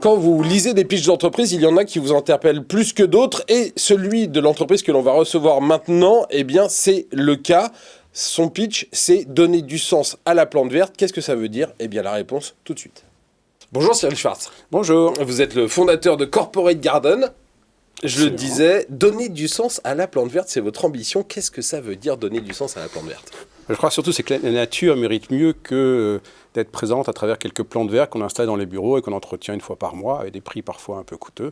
Quand vous lisez des pitchs d'entreprise, il y en a qui vous interpellent plus que d'autres, et celui de l'entreprise que l'on va recevoir maintenant, eh bien, c'est le cas. Son pitch, c'est donner du sens à la plante verte. Qu'est-ce que ça veut dire? Eh bien, la réponse tout de suite. Bonjour Cyril Schwartz. Bonjour. Vous êtes le fondateur de Corporate Garden. Je le disais, donner du sens à la plante verte, c'est votre ambition. Qu'est-ce que ça veut dire, donner du sens à la plante verte? Je crois surtout que la nature mérite mieux que d'être présente à travers quelques plantes vertes qu'on installe dans les bureaux et qu'on entretient une fois par mois, avec des prix parfois un peu coûteux.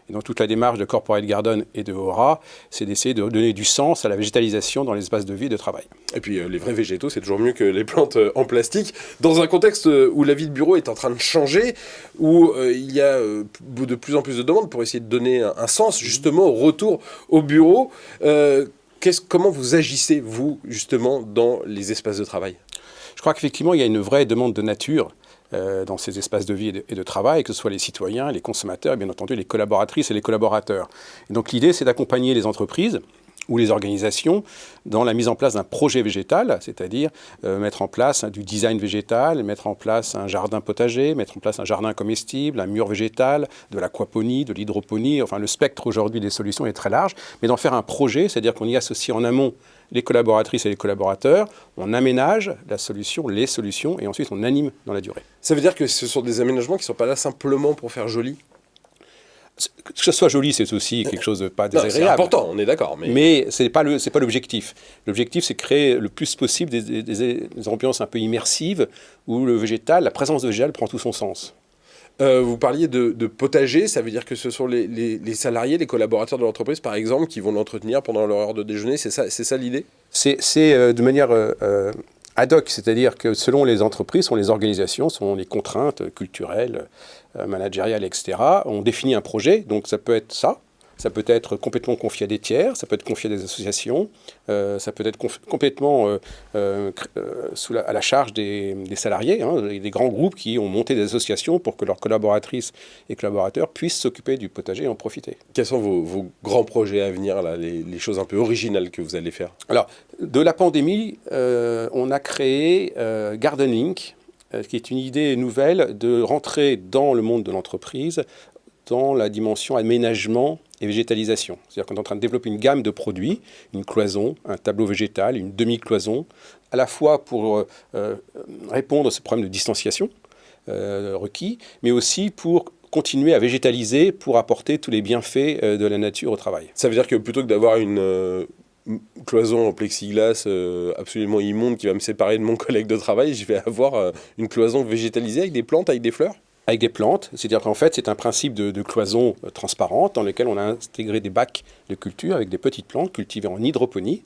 Et donc toute la démarche de Corporate Garden et de Aura, c'est d'essayer de donner du sens à la végétalisation dans l'espace de vie et de travail. Et puis les vrais végétaux, c'est toujours mieux que les plantes en plastique. Dans un contexte où la vie de bureau est en train de changer, où il y a de plus en plus de demandes pour essayer de donner un sens justement au retour au bureau, comment vous agissez, vous, justement, dans les espaces de travail? Je crois qu'effectivement, il y a une vraie demande de nature dans ces espaces de vie et de travail, que ce soit les citoyens, les consommateurs et bien entendu les collaboratrices et les collaborateurs. Et donc l'idée, c'est d'accompagner les entreprises ou les organisations dans la mise en place d'un projet végétal, c'est-à-dire mettre en place du design végétal, mettre en place un jardin potager, mettre en place un jardin comestible, un mur végétal, de l'aquaponie, de l'hydroponie. Enfin, le spectre aujourd'hui des solutions est très large, mais d'en faire un projet, c'est-à-dire qu'on y associe en amont les collaboratrices et les collaborateurs, on aménage la solution, les solutions, et ensuite on anime dans la durée. Ça veut dire que ce sont des aménagements qui ne sont pas là simplement pour faire joli? Que ce soit joli, c'est aussi quelque chose de pas désagréable. C'est important, on est d'accord. Mais ce n'est pas l'objectif. L'objectif, c'est créer le plus possible des ambiances un peu immersives où le végétal, la présence de végétal prend tout son sens. Vous parliez de potager, ça veut dire que ce sont les salariés, les collaborateurs de l'entreprise, par exemple, qui vont l'entretenir pendant leur heure de déjeuner, c'est ça l'idée? C'est de manière ad hoc, c'est-à-dire que selon les entreprises, selon les organisations, selon les contraintes culturelles, managériales, etc., on définit un projet, donc ça peut être ça. Ça peut être complètement confié à des tiers, ça peut être confié à des associations, ça peut être complètement à la charge des salariés, des grands groupes qui ont monté des associations pour que leurs collaboratrices et collaborateurs puissent s'occuper du potager et en profiter. Quels sont vos grands projets à venir, là, les choses un peu originales que vous allez faire? Alors, de la pandémie, on a créé Garden Link, qui est une idée nouvelle de rentrer dans le monde de l'entreprise dans la dimension aménagement et végétalisation. C'est-à-dire qu'on est en train de développer une gamme de produits, une cloison, un tableau végétal, une demi-cloison, à la fois pour répondre à ce problème de distanciation requis, mais aussi pour continuer à végétaliser pour apporter tous les bienfaits de la nature au travail. Ça veut dire que plutôt que d'avoir une cloison en plexiglas absolument immonde qui va me séparer de mon collègue de travail, je vais avoir une cloison végétalisée avec des plantes, avec des fleurs? Avec des plantes, c'est-à-dire qu'en fait, c'est un principe de cloison transparente dans lequel on a intégré des bacs de culture avec des petites plantes cultivées en hydroponie.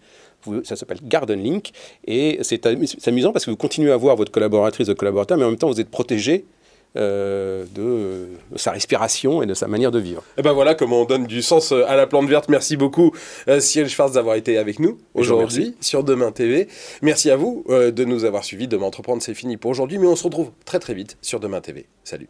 Ça s'appelle Garden Link. Et c'est amusant parce que vous continuez à voir votre collaboratrice, votre collaborateur, mais en même temps, vous êtes protégé de sa respiration et de sa manière de vivre. Et ben voilà comment on donne du sens à la plante verte. Merci beaucoup Cyril Schwartz d'avoir été avec nous aujourd'hui sur Demain TV. Merci à vous de nous avoir suivis. Demain Entreprendre, c'est fini pour aujourd'hui, mais on se retrouve très très vite sur Demain TV. Salut.